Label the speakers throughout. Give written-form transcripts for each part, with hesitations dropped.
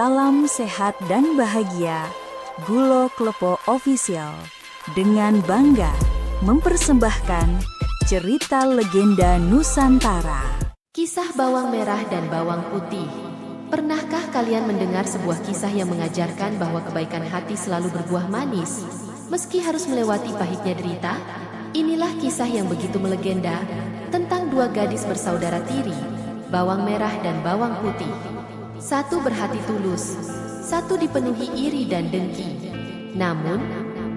Speaker 1: Salam sehat dan bahagia, Gulo Klepo Official dengan bangga mempersembahkan cerita legenda Nusantara.
Speaker 2: Kisah bawang merah dan bawang putih. Pernahkah kalian mendengar sebuah kisah yang mengajarkan bahwa kebaikan hati selalu berbuah manis, meski harus melewati pahitnya derita? Inilah kisah yang begitu melegenda tentang dua gadis bersaudara tiri, bawang merah dan bawang putih. Satu berhati tulus, satu dipenuhi iri dan dengki. Namun,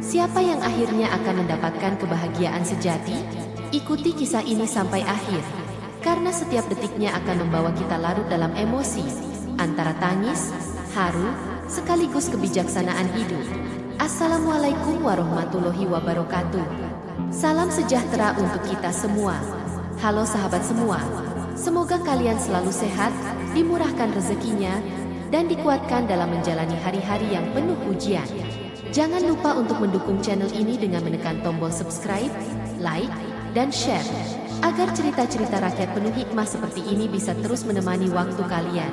Speaker 2: siapa yang akhirnya akan mendapatkan kebahagiaan sejati? Ikuti kisah ini sampai akhir, karena setiap detiknya akan membawa kita larut dalam emosi, antara tangis, haru, sekaligus kebijaksanaan hidup. Assalamualaikum warahmatullahi wabarakatuh. Salam sejahtera untuk kita semua. Halo sahabat semua, semoga kalian selalu sehat, dimurahkan rezekinya, dan dikuatkan dalam menjalani hari-hari yang penuh ujian. Jangan lupa untuk mendukung channel ini dengan menekan tombol subscribe, like, dan share, agar cerita-cerita rakyat penuh hikmah seperti ini bisa terus menemani waktu kalian.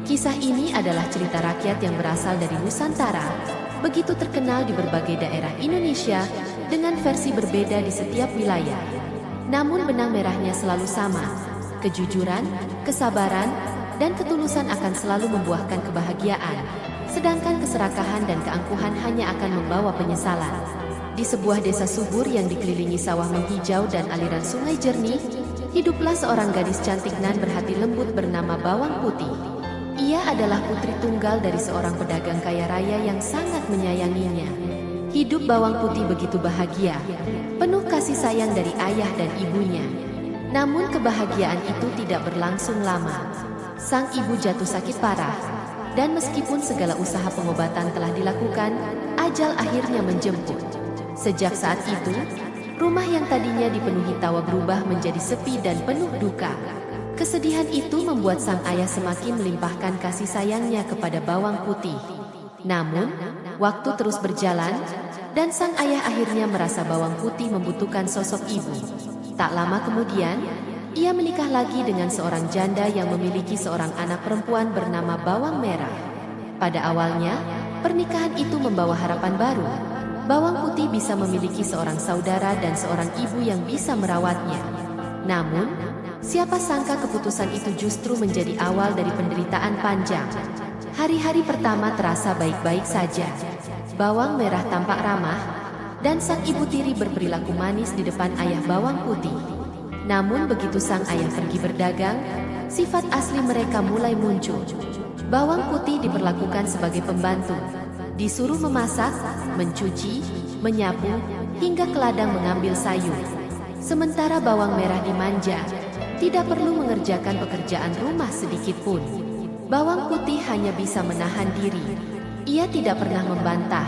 Speaker 2: Kisah ini adalah cerita rakyat yang berasal dari Nusantara, begitu terkenal di berbagai daerah Indonesia, dengan versi berbeda di setiap wilayah. Namun benang merahnya selalu sama, kejujuran, kesabaran, dan ketulusan akan selalu membuahkan kebahagiaan, sedangkan keserakahan dan keangkuhan hanya akan membawa penyesalan. Di sebuah desa subur yang dikelilingi sawah menghijau dan aliran sungai jernih, hiduplah seorang gadis cantik nan berhati lembut bernama Bawang Putih. Ia adalah putri tunggal dari seorang pedagang kaya raya yang sangat menyayanginya. Hidup Bawang Putih begitu bahagia, penuh kasih sayang dari ayah dan ibunya. Namun kebahagiaan itu tidak berlangsung lama. Sang ibu jatuh sakit parah, dan meskipun segala usaha pengobatan telah dilakukan, ajal akhirnya menjemput. Sejak saat itu, rumah yang tadinya dipenuhi tawa berubah menjadi sepi dan penuh duka. Kesedihan itu membuat sang ayah semakin melimpahkan kasih sayangnya kepada Bawang Putih. Namun, waktu terus berjalan, dan sang ayah akhirnya merasa Bawang Putih membutuhkan sosok ibu. Tak lama kemudian, ia menikah lagi dengan seorang janda yang memiliki seorang anak perempuan bernama Bawang Merah. Pada awalnya, pernikahan itu membawa harapan baru. Bawang Putih bisa memiliki seorang saudara dan seorang ibu yang bisa merawatnya. Namun, siapa sangka keputusan itu justru menjadi awal dari penderitaan panjang. Hari-hari pertama terasa baik-baik saja. Bawang Merah tampak ramah, dan sang ibu tiri berperilaku manis di depan ayah Bawang Putih. Namun begitu sang ayah pergi berdagang, sifat asli mereka mulai muncul. Bawang Putih diperlakukan sebagai pembantu, disuruh memasak, mencuci, menyapu, hingga ke ladang mengambil sayur. Sementara Bawang Merah dimanja, tidak perlu mengerjakan pekerjaan rumah sedikit pun. Bawang Putih hanya bisa menahan diri. Ia tidak pernah membantah,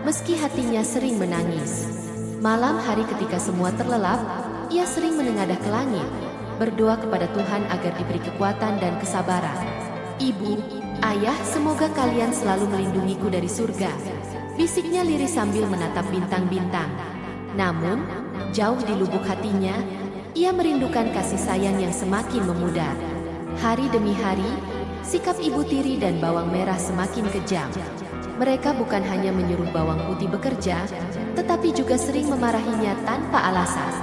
Speaker 2: meski hatinya sering menangis. Malam hari ketika semua terlelap, ia sering menengadah ke langit, berdoa kepada Tuhan agar diberi kekuatan dan kesabaran. Ibu, ayah, semoga kalian selalu melindungiku dari surga, bisiknya lirih sambil menatap bintang-bintang. Namun, jauh di lubuk hatinya, ia merindukan kasih sayang yang semakin memudar. Hari demi hari, sikap ibu tiri dan Bawang Merah semakin kejam. Mereka bukan hanya menyuruh Bawang Putih bekerja, tetapi juga sering memarahinya tanpa alasan.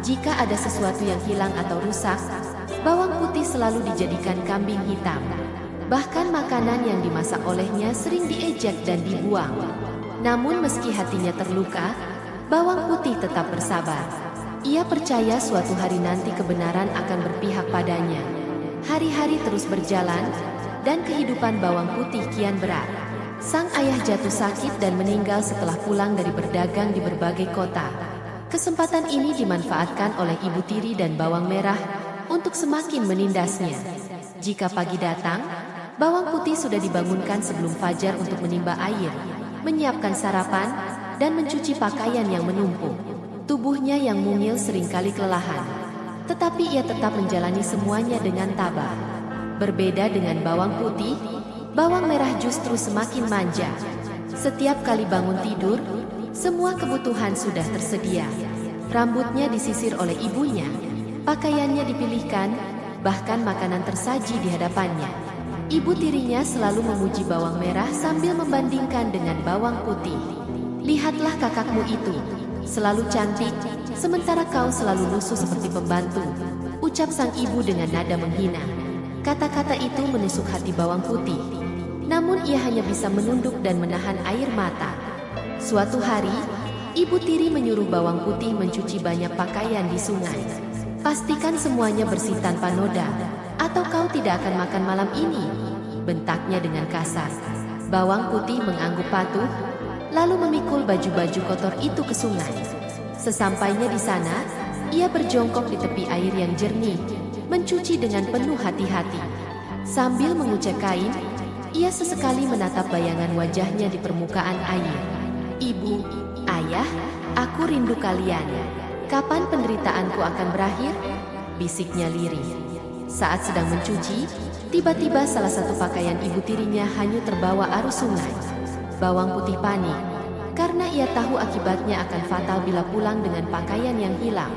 Speaker 2: Jika ada sesuatu yang hilang atau rusak, Bawang Putih selalu dijadikan kambing hitam. Bahkan makanan yang dimasak olehnya sering diejek dan dibuang. Namun meski hatinya terluka, Bawang Putih tetap bersabar. Ia percaya suatu hari nanti kebenaran akan berpihak padanya. Hari-hari terus berjalan, dan kehidupan Bawang Putih kian berat. Sang ayah jatuh sakit dan meninggal setelah pulang dari berdagang di berbagai kota. Kesempatan ini dimanfaatkan oleh ibu tiri dan Bawang Merah untuk semakin menindasnya. Jika pagi datang, Bawang Putih sudah dibangunkan sebelum fajar untuk menimba air, menyiapkan sarapan, dan mencuci pakaian yang menumpuk. Tubuhnya yang mungil seringkali kelelahan, tetapi ia tetap menjalani semuanya dengan tabah. Berbeda dengan Bawang Putih, Bawang Merah justru semakin manja. Setiap kali bangun tidur, semua kebutuhan sudah tersedia. Rambutnya disisir oleh ibunya, pakaiannya dipilihkan, bahkan makanan tersaji di hadapannya. Ibu tirinya selalu memuji bawang merah sambil membandingkan dengan bawang putih. Lihatlah kakakmu itu, selalu cantik, sementara kau selalu lusuh seperti pembantu, ucap sang ibu dengan nada menghina. Kata-kata itu menusuk hati bawang putih. Namun ia hanya bisa menunduk dan menahan air mata. Suatu hari, ibu tiri menyuruh bawang putih mencuci banyak pakaian di sungai. Pastikan semuanya bersih tanpa noda, atau kau tidak akan makan malam ini, bentaknya dengan kasar. Bawang putih mengangguk patuh, lalu memikul baju-baju kotor itu ke sungai. Sesampainya di sana, ia berjongkok di tepi air yang jernih, mencuci dengan penuh hati-hati. Sambil mengucek kain, ia sesekali menatap bayangan wajahnya di permukaan air. Ibu, ayah, aku rindu kalian. Kapan penderitaanku akan berakhir? Bisiknya lirih. Saat sedang mencuci, tiba-tiba salah satu pakaian ibu tirinya hanyut terbawa arus sungai. Bawang putih panik, karena ia tahu akibatnya akan fatal bila pulang dengan pakaian yang hilang.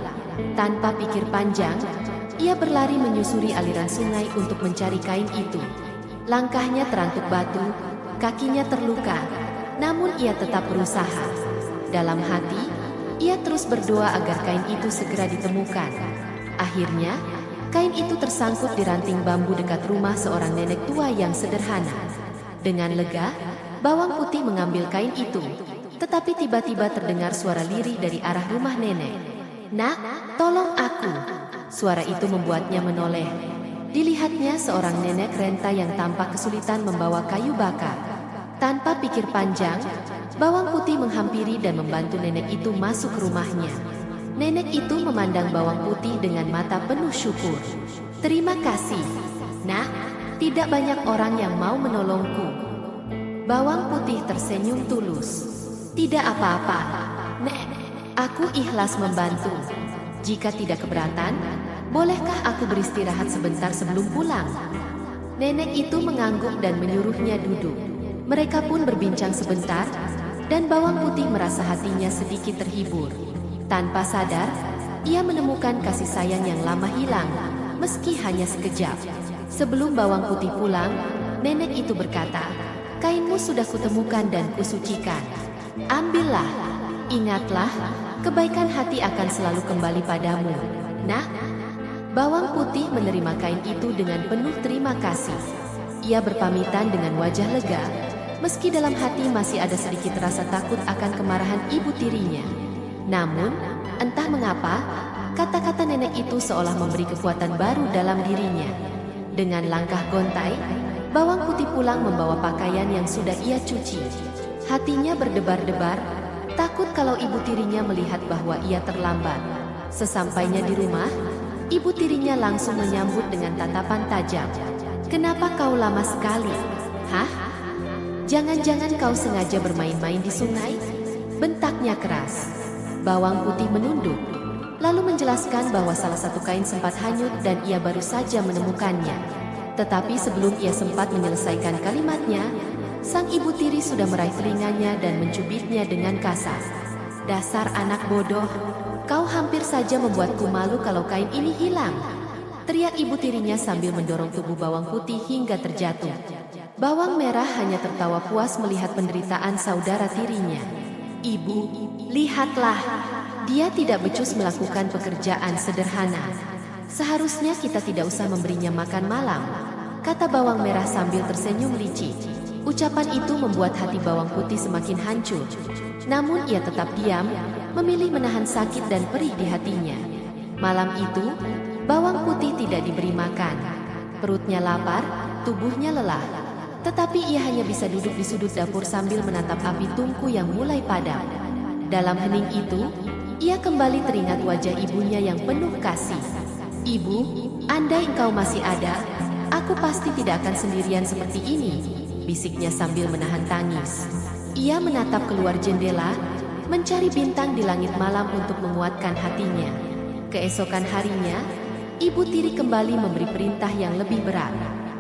Speaker 2: Tanpa pikir panjang, ia berlari menyusuri aliran sungai untuk mencari kain itu. Langkahnya terantuk batu, kakinya terluka, namun ia tetap berusaha. Dalam hati, ia terus berdoa agar kain itu segera ditemukan. Akhirnya, kain itu tersangkut di ranting bambu dekat rumah seorang nenek tua yang sederhana. Dengan lega, bawang putih mengambil kain itu. Tetapi tiba-tiba terdengar suara lirih dari arah rumah nenek. "Nak, tolong aku." Suara itu membuatnya menoleh. Dilihatnya seorang nenek renta yang tampak kesulitan membawa kayu bakar. Tanpa pikir panjang, bawang putih menghampiri dan membantu nenek itu masuk ke rumahnya. Nenek itu memandang bawang putih dengan mata penuh syukur. "Terima kasih, Nak. Tidak banyak orang yang mau menolongku." Bawang putih tersenyum tulus. "Tidak apa-apa, Nek. Aku ikhlas membantu. Jika tidak keberatan, bolehkah aku beristirahat sebentar sebelum pulang?" Nenek itu mengangguk dan menyuruhnya duduk. Mereka pun berbincang sebentar, dan bawang putih merasa hatinya sedikit terhibur. Tanpa sadar, ia menemukan kasih sayang yang lama hilang, meski hanya sekejap. Sebelum bawang putih pulang, nenek itu berkata, "Kainmu sudah kutemukan dan kusucikan. Ambillah. Ingatlah, kebaikan hati akan selalu kembali padamu, Nah." Bawang putih menerima kain itu dengan penuh terima kasih. Ia berpamitan dengan wajah lega, meski dalam hati masih ada sedikit rasa takut akan kemarahan ibu tirinya. Namun, entah mengapa, kata-kata nenek itu seolah memberi kekuatan baru dalam dirinya. Dengan langkah gontai, bawang putih pulang membawa pakaian yang sudah ia cuci. Hatinya berdebar-debar, takut kalau ibu tirinya melihat bahwa ia terlambat. Sesampainya di rumah, ibu tirinya langsung menyambut dengan tatapan tajam. "Kenapa kau lama sekali? Hah? Jangan-jangan kau sengaja bermain-main di sungai?" bentaknya keras. Bawang putih menunduk, lalu menjelaskan bahwa salah satu kain sempat hanyut dan ia baru saja menemukannya. Tetapi sebelum ia sempat menyelesaikan kalimatnya, sang ibu tiri sudah meraih telinganya dan mencubitnya dengan kasar. "Dasar anak bodoh, kau hampir saja membuatku malu kalau kain ini hilang," teriak ibu tirinya sambil mendorong tubuh bawang putih hingga terjatuh. Bawang merah hanya tertawa puas melihat penderitaan saudara tirinya. "Ibu, lihatlah, dia tidak becus melakukan pekerjaan sederhana. Seharusnya kita tidak usah memberinya makan malam," kata bawang merah sambil tersenyum licik. Ucapan itu membuat hati bawang putih semakin hancur. Namun ia tetap diam, memilih menahan sakit dan perih di hatinya. Malam itu, bawang putih tidak diberi makan. Perutnya lapar, tubuhnya lelah. Tetapi ia hanya bisa duduk di sudut dapur sambil menatap api tungku yang mulai padam. Dalam hening itu, ia kembali teringat wajah ibunya yang penuh kasih. "Ibu, andai engkau masih ada, aku pasti tidak akan sendirian seperti ini," bisiknya sambil menahan tangis. Ia menatap keluar jendela, mencari bintang di langit malam untuk menguatkan hatinya. Keesokan harinya, ibu tiri kembali memberi perintah yang lebih berat.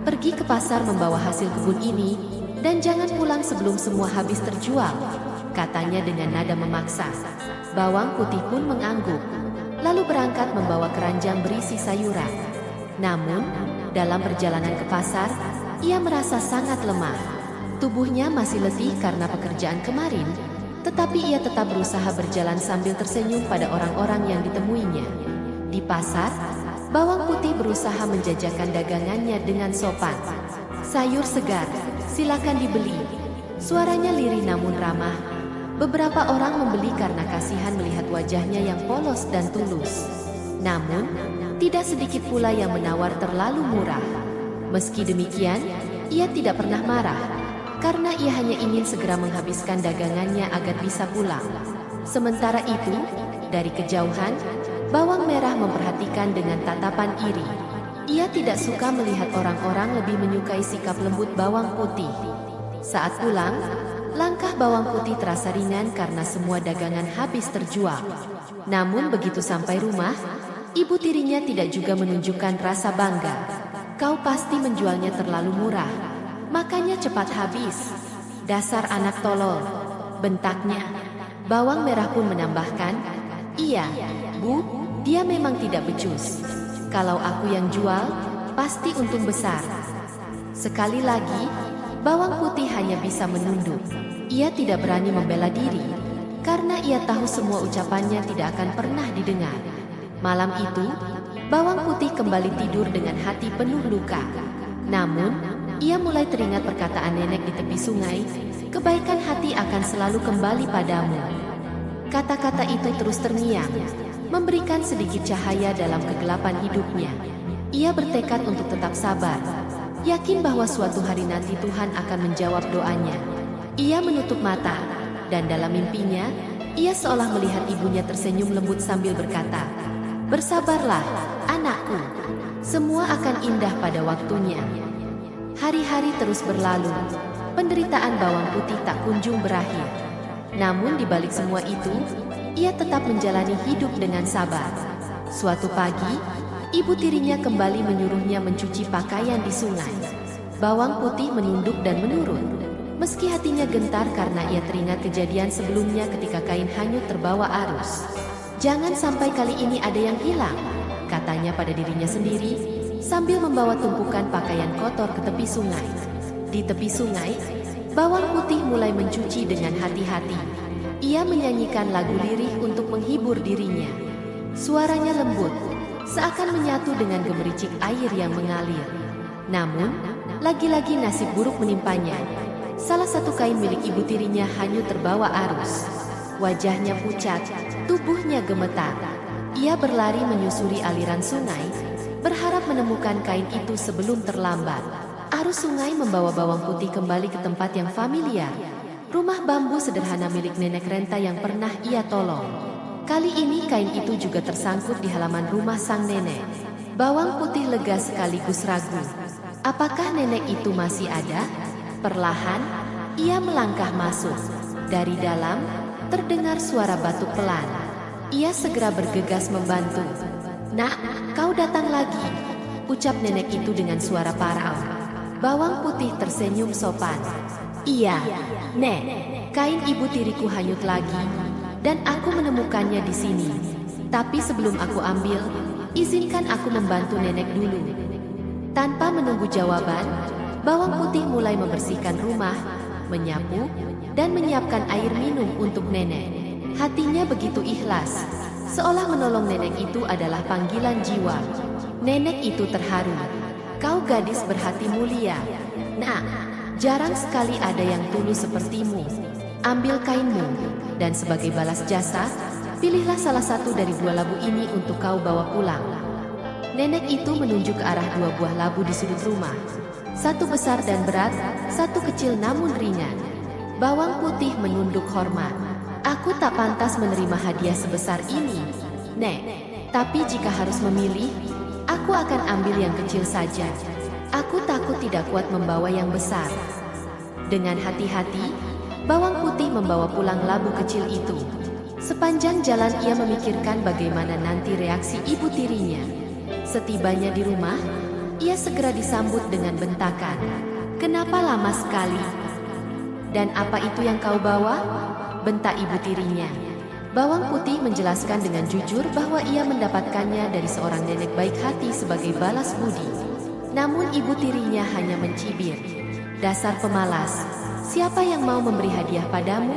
Speaker 2: "Pergi ke pasar membawa hasil kebun ini, dan jangan pulang sebelum semua habis terjual," katanya dengan nada memaksa. Bawang putih pun mengangguk, lalu berangkat membawa keranjang berisi sayuran. Namun, dalam perjalanan ke pasar, ia merasa sangat lemah. Tubuhnya masih letih karena pekerjaan kemarin, tetapi ia tetap berusaha berjalan sambil tersenyum pada orang-orang yang ditemuinya. Di pasar, bawang putih berusaha menjajakan dagangannya dengan sopan. "Sayur segar, silakan dibeli." Suaranya lirih namun ramah. Beberapa orang membeli karena kasihan melihat wajahnya yang polos dan tulus. Namun, tidak sedikit pula yang menawar terlalu murah. Meski demikian, ia tidak pernah marah, karena ia hanya ingin segera menghabiskan dagangannya agar bisa pulang. Sementara itu, dari kejauhan, bawang merah memperhatikan dengan tatapan iri. Ia tidak suka melihat orang-orang lebih menyukai sikap lembut bawang putih. Saat pulang, langkah bawang putih terasa ringan karena semua dagangan habis terjual. Namun begitu sampai rumah, ibu tirinya tidak juga menunjukkan rasa bangga. "Kau pasti menjualnya terlalu murah, makanya cepat habis. Dasar anak tolol," bentaknya. Bawang merah pun menambahkan, "Iya, Bu, dia memang tidak becus. Kalau aku yang jual, pasti untung besar." Sekali lagi, bawang putih hanya bisa menunduk. Ia tidak berani membela diri, karena ia tahu semua ucapannya tidak akan pernah didengar. Malam itu, bawang putih kembali tidur dengan hati penuh luka. Namun, ia mulai teringat perkataan nenek di tepi sungai, "Kebaikan hati akan selalu kembali padamu." Kata-kata itu terus terngiang, memberikan sedikit cahaya dalam kegelapan hidupnya. Ia bertekad untuk tetap sabar, yakin bahwa suatu hari nanti Tuhan akan menjawab doanya. Ia menutup mata, dan dalam mimpinya, ia seolah melihat ibunya tersenyum lembut sambil berkata, "Bersabarlah, anakku. Semua akan indah pada waktunya." Hari-hari terus berlalu. Penderitaan bawang putih tak kunjung berakhir. Namun di balik semua itu, ia tetap menjalani hidup dengan sabar. Suatu pagi, ibu tirinya kembali menyuruhnya mencuci pakaian di sungai. Bawang putih menunduk dan menurut, meski hatinya gentar karena ia teringat kejadian sebelumnya ketika kain hanyut terbawa arus. "Jangan sampai kali ini ada yang hilang," katanya pada dirinya sendiri, sambil membawa tumpukan pakaian kotor ke tepi sungai. Di tepi sungai, bawang putih mulai mencuci dengan hati-hati. Ia menyanyikan lagu lirih untuk menghibur dirinya. Suaranya lembut, seakan menyatu dengan gemericik air yang mengalir. Namun, lagi-lagi nasib buruk menimpanya. Salah satu kain milik ibu tirinya hanyut terbawa arus. Wajahnya pucat, tubuhnya gemetar. Ia berlari menyusuri aliran sungai, berharap menemukan kain itu sebelum terlambat. Arus sungai membawa bawang putih kembali ke tempat yang familiar. Rumah bambu sederhana milik nenek renta yang pernah ia tolong. Kali ini kain itu juga tersangkut di halaman rumah sang nenek. Bawang putih lega sekaligus ragu. Apakah nenek itu masih ada? Perlahan, ia melangkah masuk. Dari dalam, terdengar suara batuk pelan. Ia segera bergegas membantu. "Nak, kau datang lagi," ucap nenek itu dengan suara parau. Bawang putih tersenyum sopan. "Iya, Nek, kain ibu tiriku hanyut lagi, dan aku menemukannya di sini. Tapi sebelum aku ambil, izinkan aku membantu nenek dulu." Tanpa menunggu jawaban, bawang putih mulai membersihkan rumah, menyapu, dan menyiapkan air minum untuk nenek. Hatinya begitu ikhlas, seolah menolong nenek itu adalah panggilan jiwa. Nenek itu terharu. "Kau gadis berhati mulia. Nak, jarang sekali ada yang tulus sepertimu. Ambil kainmu, dan sebagai balas jasa, pilihlah salah satu dari 2 labu ini untuk kau bawa pulang." Nenek itu menunjuk ke arah 2 buah labu di sudut rumah. Satu besar dan berat, satu kecil namun ringan. Bawang putih menunduk hormat. "Aku tak pantas menerima hadiah sebesar ini, Nek. Tapi jika harus memilih, aku akan ambil yang kecil saja. Aku takut tidak kuat membawa yang besar." Dengan hati-hati, bawang putih membawa pulang labu kecil itu. Sepanjang jalan ia memikirkan bagaimana nanti reaksi ibu tirinya. Setibanya di rumah, ia segera disambut dengan bentakan. "Kenapa lama sekali? Dan apa itu yang kau bawa?" bentak ibu tirinya. Bawang putih menjelaskan dengan jujur bahwa ia mendapatkannya dari seorang nenek baik hati sebagai balas budi. Namun ibu tirinya hanya mencibir. "Dasar pemalas, siapa yang mau memberi hadiah padamu?"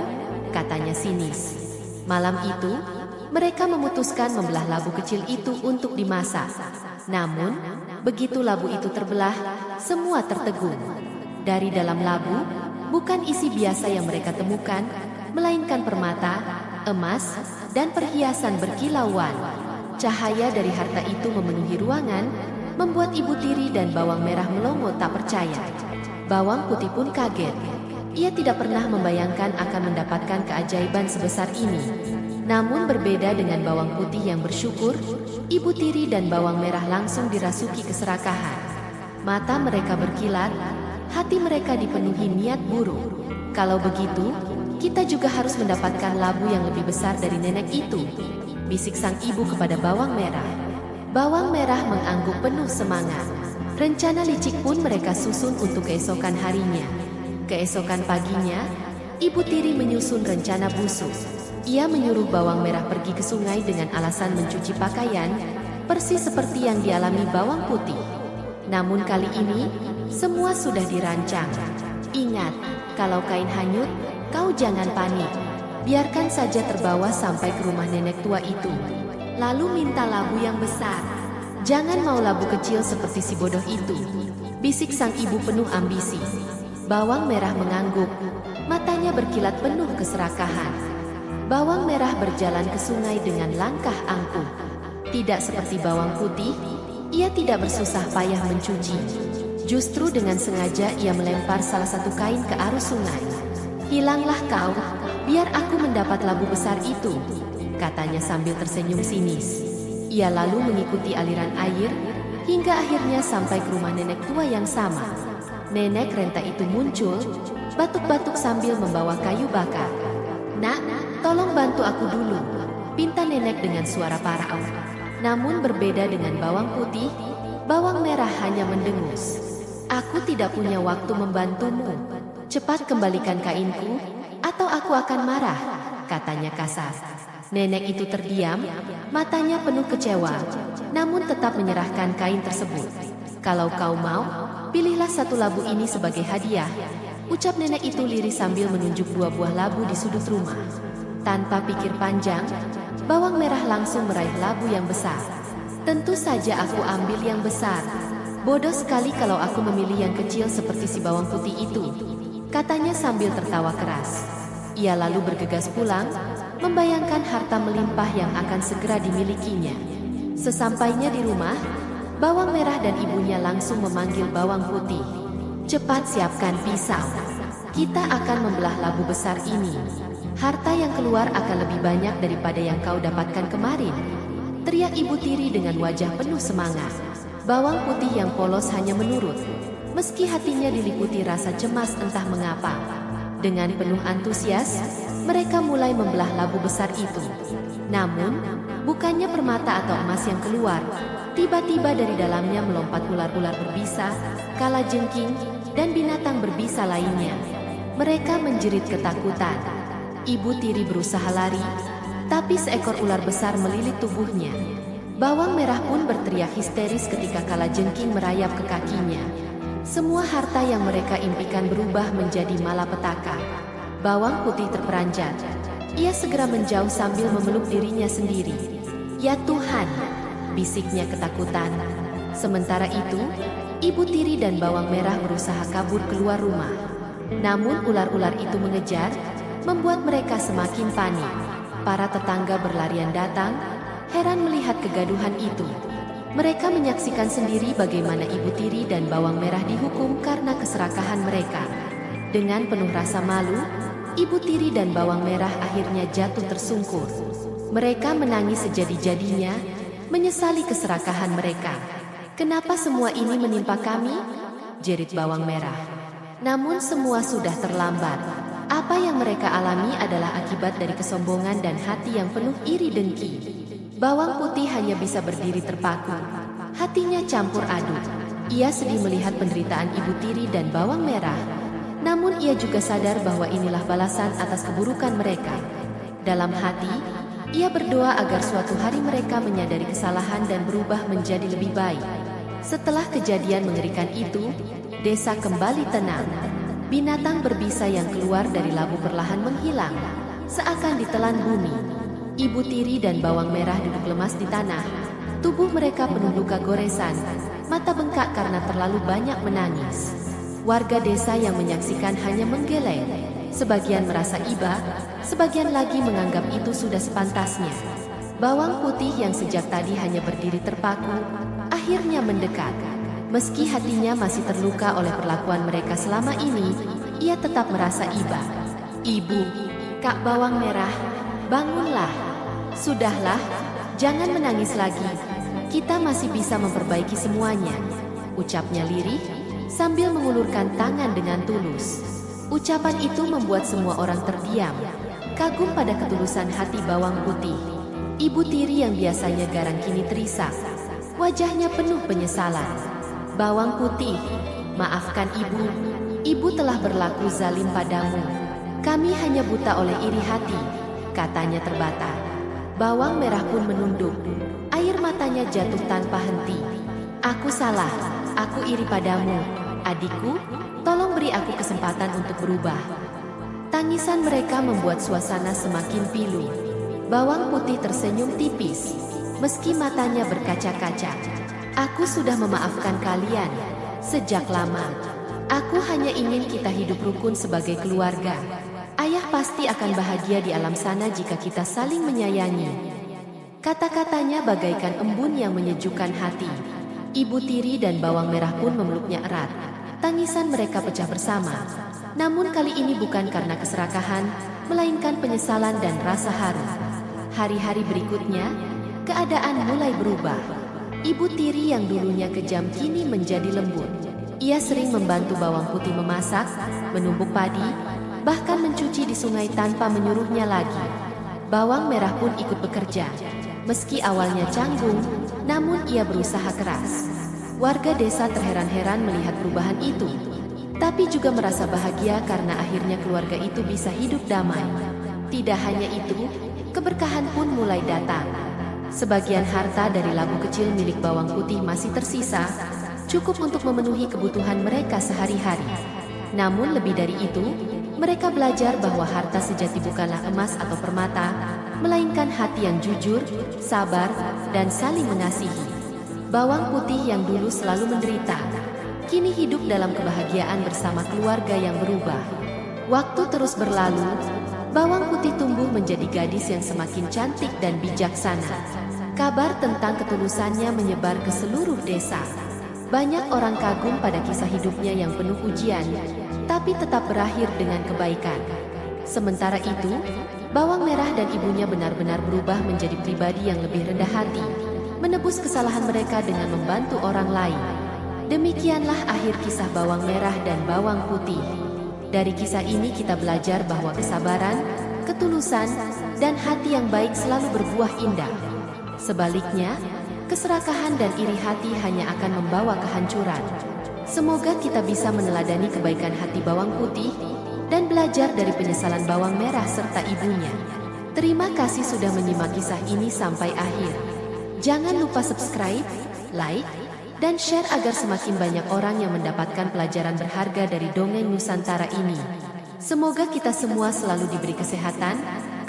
Speaker 2: katanya sinis. Malam itu, mereka memutuskan membelah labu kecil itu untuk dimasak. Namun, begitu labu itu terbelah, semua tertegun. Dari dalam labu, bukan isi biasa yang mereka temukan, melainkan permata, emas, dan perhiasan berkilauan. Cahaya dari harta itu memenuhi ruangan, membuat ibu tiri dan bawang merah melongo tak percaya. Bawang putih pun kaget. Ia tidak pernah membayangkan akan mendapatkan keajaiban sebesar ini. Namun berbeda dengan bawang putih yang bersyukur, ibu tiri dan bawang merah langsung dirasuki keserakahan. Mata mereka berkilat, hati mereka dipenuhi niat buruk. "Kalau begitu, kita juga harus mendapatkan labu yang lebih besar dari nenek itu," bisik sang ibu kepada bawang merah. Bawang merah mengangguk penuh semangat. Rencana licik pun mereka susun untuk keesokan harinya. Keesokan paginya, ibu tiri menyusun rencana busuk. Ia menyuruh bawang merah pergi ke sungai dengan alasan mencuci pakaian, persis seperti yang dialami bawang putih. Namun kali ini, semua sudah dirancang. "Ingat, kalau kain hanyut, kau jangan panik. Biarkan saja terbawa sampai ke rumah nenek tua itu. Lalu minta labu yang besar. Jangan mau labu kecil seperti si bodoh itu," bisik sang ibu penuh ambisi. Bawang merah mengangguk, matanya berkilat penuh keserakahan. Bawang merah berjalan ke sungai dengan langkah angkuh. Tidak seperti bawang putih, ia tidak bersusah payah mencuci. Justru dengan sengaja ia melempar salah satu kain ke arus sungai. "Hilanglah kau, biar aku mendapat labu besar itu," katanya sambil tersenyum sinis. Ia lalu mengikuti aliran air, hingga akhirnya sampai ke rumah nenek tua yang sama. Nenek renta itu muncul, batuk-batuk sambil membawa kayu bakar. "Nak, tolong bantu aku dulu," pinta nenek dengan suara parau. Namun berbeda dengan bawang putih, bawang merah hanya mendengus. "Aku tidak punya waktu membantumu. Cepat kembalikan kainku, atau aku akan marah," katanya kasar. Nenek itu terdiam, matanya penuh kecewa, namun tetap menyerahkan kain tersebut. "Kalau kau mau, pilihlah satu labu ini sebagai hadiah," ucap nenek itu lirih sambil menunjuk dua buah labu di sudut rumah. Tanpa pikir panjang, bawang merah langsung meraih labu yang besar. "Tentu saja aku ambil yang besar. Bodoh sekali kalau aku memilih yang kecil seperti si bawang putih itu," katanya sambil tertawa keras. Ia lalu bergegas pulang, membayangkan harta melimpah yang akan segera dimilikinya. Sesampainya di rumah, bawang merah dan ibunya langsung memanggil bawang putih. "Cepat siapkan pisau. Kita akan membelah labu besar ini. Harta yang keluar akan lebih banyak daripada yang kau dapatkan kemarin," teriak ibu tiri dengan wajah penuh semangat. Bawang putih yang polos hanya menurut, meski hatinya diliputi rasa cemas entah mengapa. Dengan penuh antusias, mereka mulai membelah labu besar itu. Namun, bukannya permata atau emas yang keluar, tiba-tiba dari dalamnya melompat ular-ular berbisa, kalajengking, dan binatang berbisa lainnya. Mereka menjerit ketakutan. Ibu tiri berusaha lari, tapi seekor ular besar melilit tubuhnya. Bawang merah pun berteriak histeris ketika kalajengking merayap ke kakinya. Semua harta yang mereka impikan berubah menjadi malapetaka. Bawang putih terperanjat. Ia segera menjauh sambil memeluk dirinya sendiri. "Ya Tuhan," bisiknya ketakutan. Sementara itu, ibu tiri dan bawang merah berusaha kabur keluar rumah. Namun ular-ular itu mengejar, membuat mereka semakin panik. Para tetangga berlarian datang, heran melihat kegaduhan itu. Mereka menyaksikan sendiri bagaimana ibu tiri dan bawang merah dihukum karena keserakahan mereka. Dengan penuh rasa malu, ibu tiri dan bawang merah akhirnya jatuh tersungkur. Mereka menangis sejadi-jadinya, menyesali keserakahan mereka. "Kenapa semua ini menimpa kami?" jerit bawang merah. Namun semua sudah terlambat. Apa yang mereka alami adalah akibat dari kesombongan dan hati yang penuh iri dengki. Bawang putih hanya bisa berdiri terpaku. Hatinya campur aduk. Ia sedih melihat penderitaan ibu tiri dan bawang merah. Namun ia juga sadar bahwa inilah balasan atas keburukan mereka. Dalam hati, ia berdoa agar suatu hari mereka menyadari kesalahan dan berubah menjadi lebih baik. Setelah kejadian mengerikan itu, desa kembali tenang. Binatang berbisa yang keluar dari labu perlahan menghilang, seakan ditelan bumi. Ibu Tiri dan Bawang Merah duduk lemas di tanah. Tubuh mereka penuh luka goresan, mata bengkak karena terlalu banyak menangis. Warga desa yang menyaksikan hanya menggeleng. Sebagian merasa iba, sebagian lagi menganggap itu sudah sepantasnya. Bawang Putih yang sejak tadi hanya berdiri terpaku, akhirnya mendekat. Meski hatinya masih terluka oleh perlakuan mereka selama ini, ia tetap merasa iba. "Ibu, Kak Bawang Merah, bangunlah. Sudahlah, jangan menangis lagi. Kita masih bisa memperbaiki semuanya," ucapnya lirih sambil mengulurkan tangan dengan tulus. Ucapan itu membuat semua orang terdiam, kagum pada ketulusan hati Bawang Putih. Ibu Tiri yang biasanya garang kini terisak. Wajahnya penuh penyesalan. "Bawang Putih, maafkan ibu. Ibu telah berlaku zalim padamu. Kami hanya buta oleh iri hati," katanya terbata. Bawang Merah pun menunduk. Air matanya jatuh tanpa henti. "Aku salah. Aku iri padamu. Adikku, tolong beri aku kesempatan untuk berubah." Tangisan mereka membuat suasana semakin pilu. Bawang Putih tersenyum tipis, meski matanya berkaca-kaca. "Aku sudah memaafkan kalian sejak lama. Aku hanya ingin kita hidup rukun sebagai keluarga. Ayah pasti akan bahagia di alam sana jika kita saling menyayangi." Kata-katanya bagaikan embun yang menyejukkan hati. Ibu Tiri dan Bawang Merah pun memeluknya erat. Tangisan mereka pecah bersama. Namun kali ini bukan karena keserakahan, melainkan penyesalan dan rasa haru. Hari-hari berikutnya, keadaan mulai berubah. Ibu Tiri yang dulunya kejam kini menjadi lembut. Ia sering membantu Bawang Putih memasak, menumbuk padi, bahkan mencuci di sungai tanpa menyuruhnya lagi. Bawang Merah pun ikut bekerja. Meski awalnya canggung, namun ia berusaha keras. Warga desa terheran-heran melihat perubahan itu, tapi juga merasa bahagia karena akhirnya keluarga itu bisa hidup damai. Tidak hanya itu, keberkahan pun mulai datang. Sebagian harta dari labu kecil milik Bawang Putih masih tersisa, cukup untuk memenuhi kebutuhan mereka sehari-hari. Namun lebih dari itu, mereka belajar bahwa harta sejati bukanlah emas atau permata, melainkan hati yang jujur, sabar, dan saling mengasihi. Bawang Putih yang dulu selalu menderita, kini hidup dalam kebahagiaan bersama keluarga yang berubah. Waktu terus berlalu, Bawang Putih tumbuh menjadi gadis yang semakin cantik dan bijaksana. Kabar tentang ketulusannya menyebar ke seluruh desa. Banyak orang kagum pada kisah hidupnya yang penuh ujian, tapi tetap berakhir dengan kebaikan. Sementara itu, Bawang Merah dan ibunya benar-benar berubah menjadi pribadi yang lebih rendah hati, menebus kesalahan mereka dengan membantu orang lain. Demikianlah akhir kisah Bawang Merah dan Bawang Putih. Dari kisah ini kita belajar bahwa kesabaran, ketulusan, dan hati yang baik selalu berbuah indah. Sebaliknya, keserakahan dan iri hati hanya akan membawa kehancuran. Semoga kita bisa meneladani kebaikan hati Bawang Putih dan belajar dari penyesalan Bawang Merah serta ibunya. Terima kasih sudah menyimak kisah ini sampai akhir. Jangan lupa subscribe, like, dan share agar semakin banyak orang yang mendapatkan pelajaran berharga dari dongeng Nusantara ini. Semoga kita semua selalu diberi kesehatan,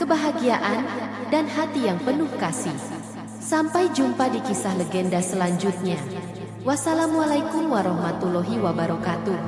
Speaker 2: kebahagiaan, dan hati yang penuh kasih. Sampai jumpa di kisah legenda selanjutnya. Wassalamualaikum warahmatullahi wabarakatuh.